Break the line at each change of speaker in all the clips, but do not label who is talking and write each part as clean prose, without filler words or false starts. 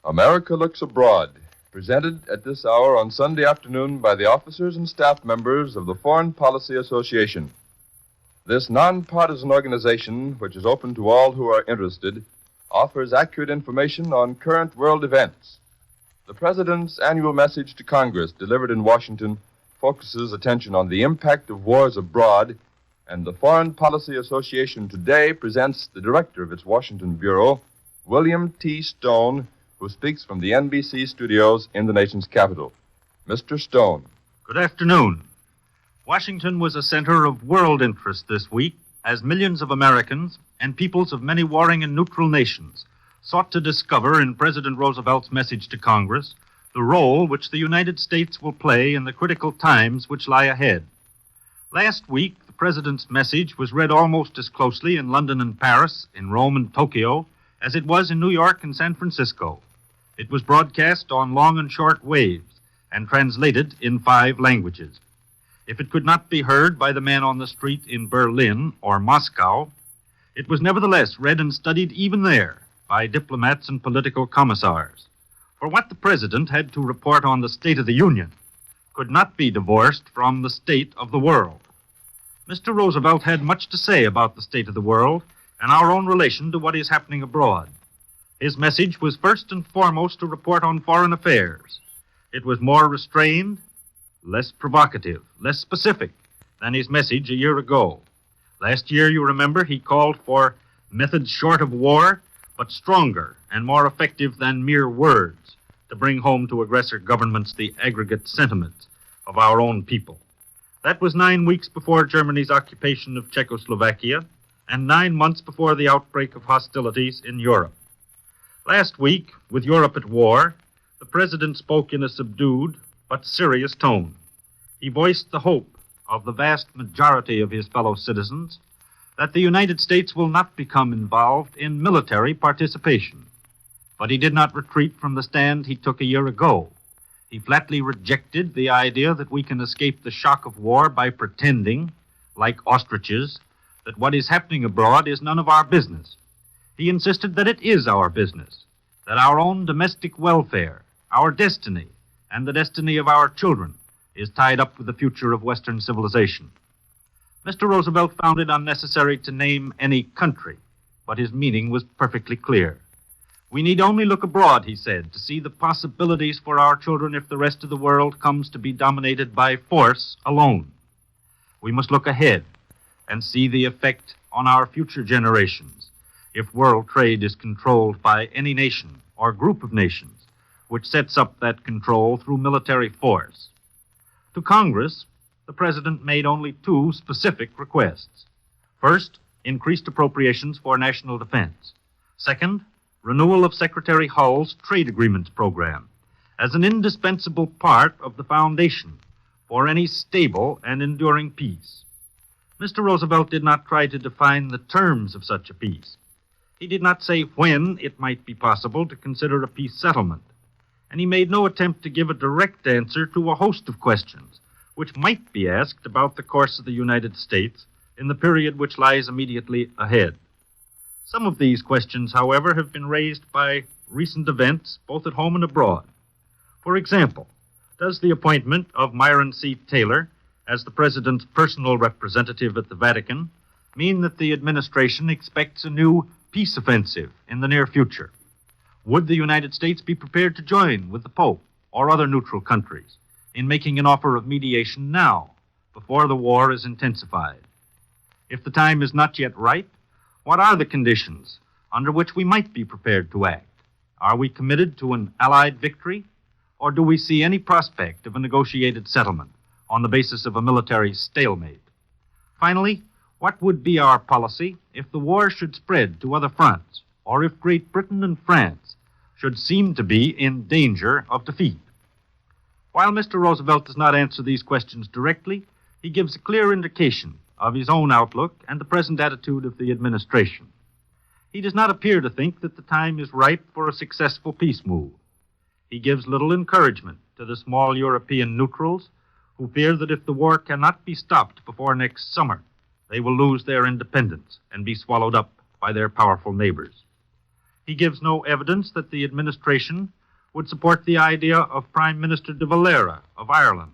America Looks Abroad, presented at this hour on Sunday afternoon by the officers and staff members of the Foreign Policy Association. This nonpartisan organization, which is open to all who are interested, offers accurate information on current world events. The President's annual message to Congress, delivered in Washington, focuses attention on the impact of wars abroad, and the Foreign Policy Association today presents the director of its Washington bureau, William T. Stone, who speaks from the NBC studios in the nation's capital. Mr. Stone.
Good afternoon. Washington was a center of world interest this week as millions of Americans and peoples of many warring and neutral nations sought to discover in President Roosevelt's message to Congress the role which the United States will play in the critical times which lie ahead. Last week, the President's message was read almost as closely in London and Paris, in Rome and Tokyo, as it was in New York and San Francisco. It was broadcast on long and short waves and translated in 5 languages. If it could not be heard by the man on the street in Berlin or Moscow, it was nevertheless read and studied even there by diplomats and political commissars. For what the President had to report on the State of the Union could not be divorced from the state of the world. Mr. Roosevelt had much to say about the state of the world and our own relation to what is happening abroad. His message was first and foremost a report on foreign affairs. It was more restrained, less provocative, less specific than his message a year ago. Last year, you remember, he called for methods short of war, but stronger and more effective than mere words to bring home to aggressor governments the aggregate sentiments of our own people. That was 9 weeks before Germany's occupation of Czechoslovakia and 9 months before the outbreak of hostilities in Europe. Last week, with Europe at war, the President spoke in a subdued but serious tone. He voiced the hope of the vast majority of his fellow citizens that the United States will not become involved in military participation. But he did not retreat from the stand he took a year ago. He flatly rejected the idea that we can escape the shock of war by pretending, like ostriches, that what is happening abroad is none of our business. He insisted that it is our business, that our own domestic welfare, our destiny, and the destiny of our children is tied up with the future of Western civilization. Mr. Roosevelt found it unnecessary to name any country, but his meaning was perfectly clear. We need only look abroad, he said, to see the possibilities for our children if the rest of the world comes to be dominated by force alone. We must look ahead and see the effect on our future generations if world trade is controlled by any nation or group of nations which sets up that control through military force. To Congress, the President made only 2 specific requests. First, increased appropriations for national defense. Second, renewal of Secretary Hull's trade agreements program as an indispensable part of the foundation for any stable and enduring peace. Mr. Roosevelt did not try to define the terms of such a peace. He did not say when it might be possible to consider a peace settlement, and he made no attempt to give a direct answer to a host of questions which might be asked about the course of the United States in the period which lies immediately ahead. Some of these questions, however, have been raised by recent events, both at home and abroad. For example, does the appointment of Myron C. Taylor as the President's personal representative at the Vatican mean that the administration expects a new peace offensive in the near future? Would the United States be prepared to join with the Pope or other neutral countries in making an offer of mediation now, before the war is intensified? If the time is not yet ripe, what are the conditions under which we might be prepared to act? Are we committed to an Allied victory, or do we see any prospect of a negotiated settlement on the basis of a military stalemate? Finally, what would be our policy if the war should spread to other fronts, or if Great Britain and France should seem to be in danger of defeat? While Mr. Roosevelt does not answer these questions directly, he gives a clear indication of his own outlook and the present attitude of the administration. He does not appear to think that the time is ripe for a successful peace move. He gives little encouragement to the small European neutrals who fear that if the war cannot be stopped before next summer, they will lose their independence and be swallowed up by their powerful neighbors. He He gives no evidence that the administration would support the idea of Prime Minister de Valera of Ireland,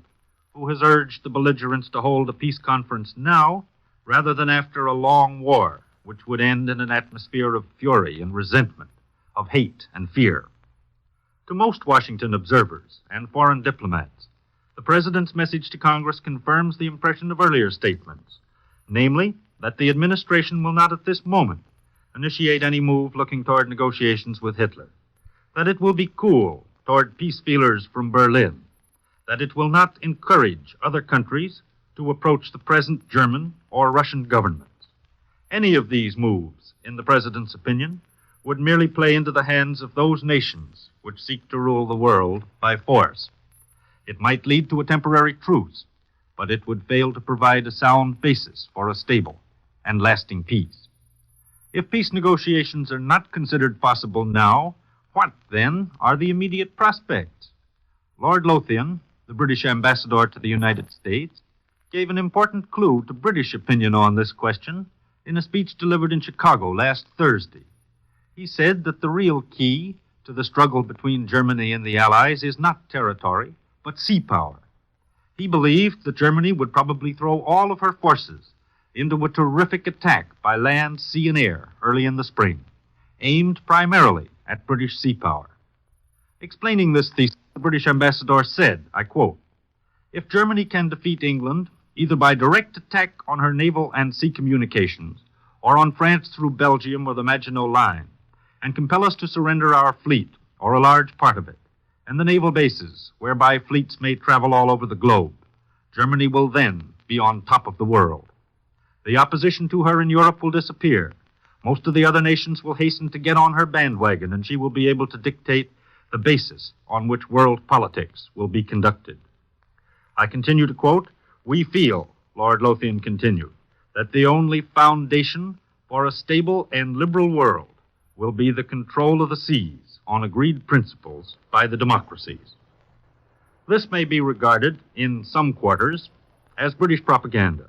who has urged the belligerents to hold a peace conference now rather than after a long war, which would end in an atmosphere of fury and resentment, of hate and fear. To most Washington observers and foreign diplomats, the President's message to Congress confirms the impression of earlier statements, namely, that the administration will not at this moment initiate any move looking toward negotiations with Hitler, that it will be cool toward peace feelers from Berlin, that it will not encourage other countries to approach the present German or Russian governments. Any of these moves, in the President's opinion, would merely play into the hands of those nations which seek to rule the world by force. It might lead to a temporary truce, but it would fail to provide a sound basis for a stable and lasting peace. If peace negotiations are not considered possible now, what, then, are the immediate prospects? Lord Lothian, the British ambassador to the United States, gave an important clue to British opinion on this question in a speech delivered in Chicago last Thursday. He said that the real key to the struggle between Germany and the Allies is not territory, but sea power. He believed that Germany would probably throw all of her forces into a terrific attack by land, sea, and air early in the spring, aimed primarily at British sea power. Explaining this thesis, the British ambassador said, I quote, "If Germany can defeat England either by direct attack on her naval and sea communications or on France through Belgium or the Maginot Line, and compel us to surrender our fleet, or a large part of it, and the naval bases whereby fleets may travel all over the globe, Germany will then be on top of the world. The opposition to her in Europe will disappear. Most of the other nations will hasten to get on her bandwagon, and she will be able to dictate the basis on which world politics will be conducted." I continue to quote, "We feel," Lord Lothian continued, "that the only foundation for a stable and liberal world will be the control of the seas on agreed principles by the democracies." This may be regarded, in some quarters, as British propaganda.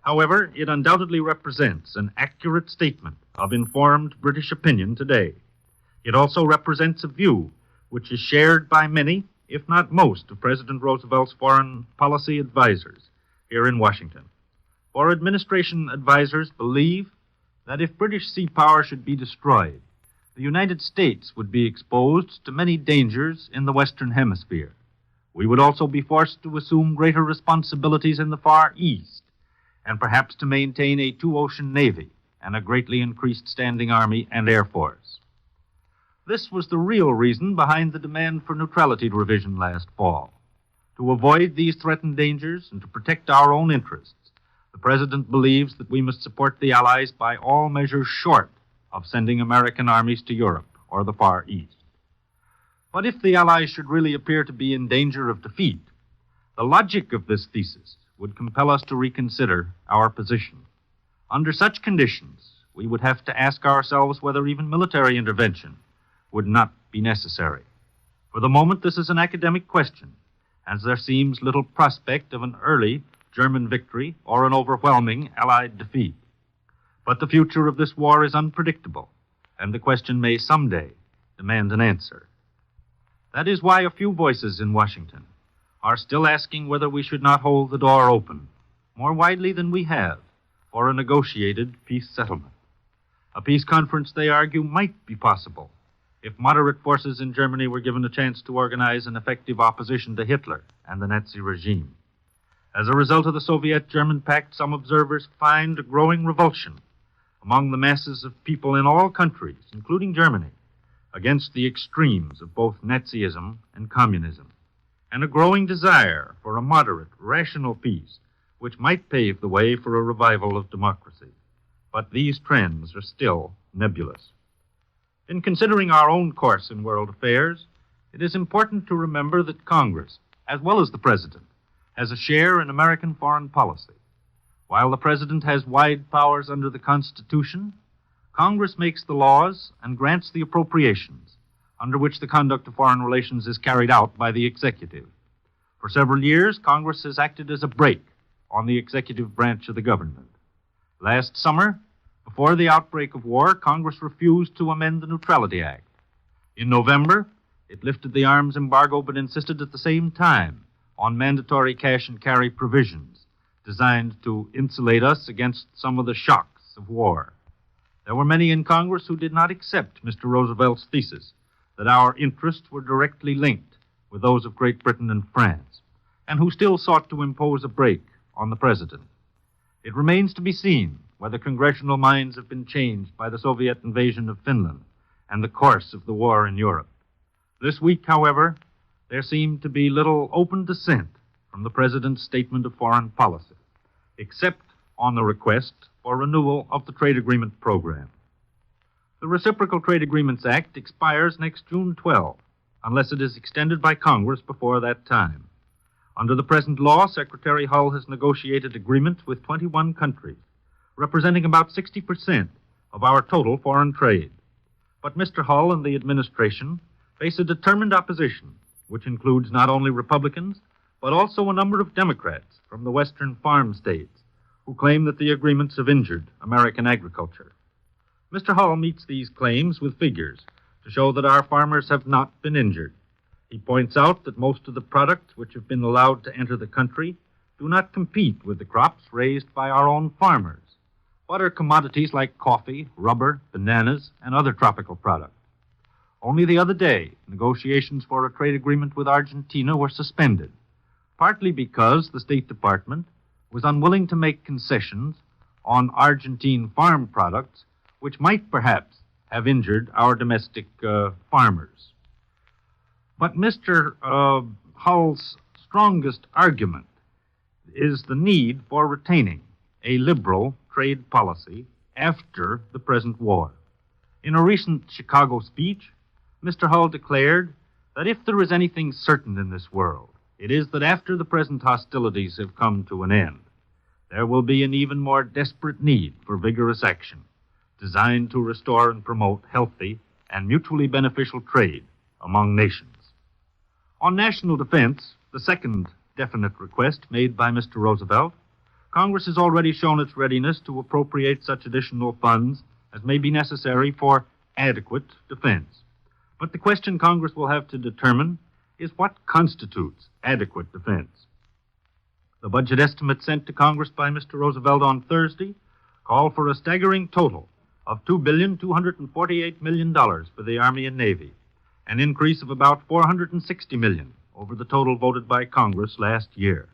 However, it undoubtedly represents an accurate statement of informed British opinion today. It also represents a view which is shared by many, if not most, of President Roosevelt's foreign policy advisors here in Washington. For administration advisors believe that if British sea power should be destroyed, the United States would be exposed to many dangers in the Western Hemisphere. We would also be forced to assume greater responsibilities in the Far East, and perhaps to maintain a two-ocean navy and a greatly increased standing army and air force. This was the real reason behind the demand for neutrality revision last fall. To avoid these threatened dangers and to protect our own interests, the President believes that we must support the Allies by all measures short of sending American armies to Europe or the Far East. But if the Allies should really appear to be in danger of defeat, the logic of this thesis would compel us to reconsider our position. Under such conditions, we would have to ask ourselves whether even military intervention would not be necessary. For the moment, this is an academic question, as there seems little prospect of an early German victory or an overwhelming Allied defeat. But the future of this war is unpredictable, and the question may someday demand an answer. That is why a few voices in Washington are still asking whether we should not hold the door open, more widely than we have, for a negotiated peace settlement. A peace conference, they argue, might be possible if moderate forces in Germany were given a chance to organize an effective opposition to Hitler and the Nazi regime. As a result of the Soviet-German pact, some observers find a growing revulsion among the masses of people in all countries, including Germany, against the extremes of both Nazism and communism, and a growing desire for a moderate, rational peace which might pave the way for a revival of democracy. But these trends are still nebulous. In considering our own course in world affairs, it is important to remember that Congress, as well as the President, has a share in American foreign policy. While the President has wide powers under the Constitution, Congress makes the laws and grants the appropriations under which the conduct of foreign relations is carried out by the executive. For several years, Congress has acted as a brake on the executive branch of the government. Last summer, Before the outbreak of war, Congress refused to amend the Neutrality Act. In November, it lifted the arms embargo but insisted at the same time on mandatory cash and carry provisions designed to insulate us against some of the shocks of war. There were many in Congress who did not accept Mr. Roosevelt's thesis that our interests were directly linked with those of Great Britain and France, and who still sought to impose a brake on the president. It remains to be seen whether congressional minds have been changed by the Soviet invasion of Finland and the course of the war in Europe. This week, however, there seemed to be little open dissent from the president's statement of foreign policy, except on the request for renewal of the trade agreement program. The Reciprocal Trade Agreements Act expires next June 12, unless it is extended by Congress before that time. Under the present law, Secretary Hull has negotiated agreements with 21 countries, representing about 60% of our total foreign trade. But Mr. Hull and the administration face a determined opposition, which includes not only Republicans, but also a number of Democrats from the western farm states, who claim that the agreements have injured American agriculture. Mr. Hull meets these claims with figures to show that our farmers have not been injured. He points out that most of the products which have been allowed to enter the country do not compete with the crops raised by our own farmers, but are commodities like coffee, rubber, bananas, and other tropical products. Only the other day, negotiations for a trade agreement with Argentina were suspended, partly because the State Department was unwilling to make concessions on Argentine farm products which might perhaps have injured our domestic farmers. But Mr. Hull's strongest argument is the need for retaining a liberal trade policy after the present war. In a recent Chicago speech, Mr. Hull declared that if there is anything certain in this world, it is that after the present hostilities have come to an end, there will be an even more desperate need for vigorous action designed to restore and promote healthy and mutually beneficial trade among nations. On national defense, the second definite request made by Mr. Roosevelt, Congress has already shown its readiness to appropriate such additional funds as may be necessary for adequate defense. But the question Congress will have to determine is what constitutes adequate defense. The budget estimate sent to Congress by Mr. Roosevelt on Thursday called for a staggering total of $2,248 million for the Army and Navy, an increase of about $460 million over the total voted by Congress last year.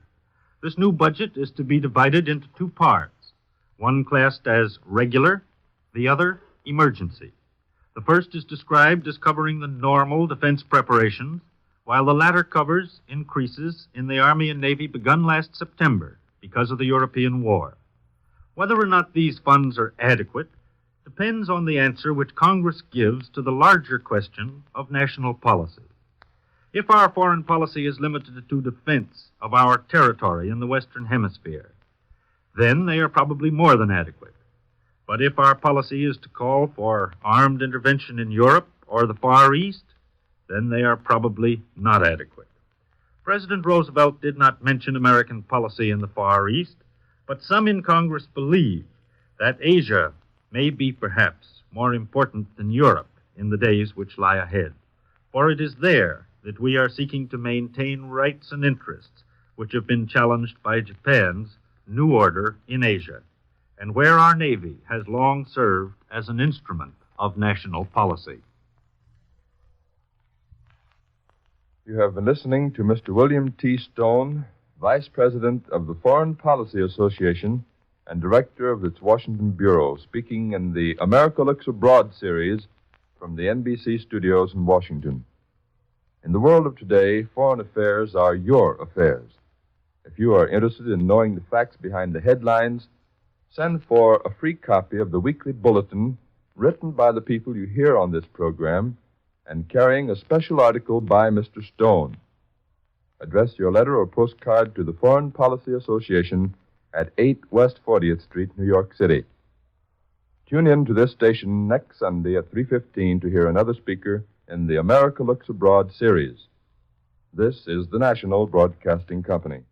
This new budget is to be divided into two parts, one classed as regular, the other emergency. The first is described as covering the normal defense preparations, while the latter covers increases in the Army and Navy begun last September because of the European war. Whether or not these funds are adequate depends on the answer which Congress gives to the larger question of national policy. If our foreign policy is limited to defense of our territory in the Western Hemisphere, then they are probably more than adequate. But if our policy is to call for armed intervention in Europe or the Far East, then they are probably not adequate. President Roosevelt did not mention American policy in the Far East, but some in Congress believe that Asia may be perhaps more important than Europe in the days which lie ahead, for it is there that we are seeking to maintain rights and interests which have been challenged by Japan's new order in Asia, and where our Navy has long served as an instrument of national policy.
You have been listening to Mr. William T. Stone, Vice President of the Foreign Policy Association and Director of its Washington Bureau, speaking in the America Looks Abroad series from the NBC studios in Washington. In the world of today, foreign affairs are your affairs. If you are interested in knowing the facts behind the headlines, send for a free copy of the weekly bulletin written by the people you hear on this program and carrying a special article by Mr. Stone. Address your letter or postcard to the Foreign Policy Association at 8 West 40th Street, New York City. Tune in to this station next Sunday at 3:15 to hear another speaker in the America Looks Abroad series. This is the National Broadcasting Company.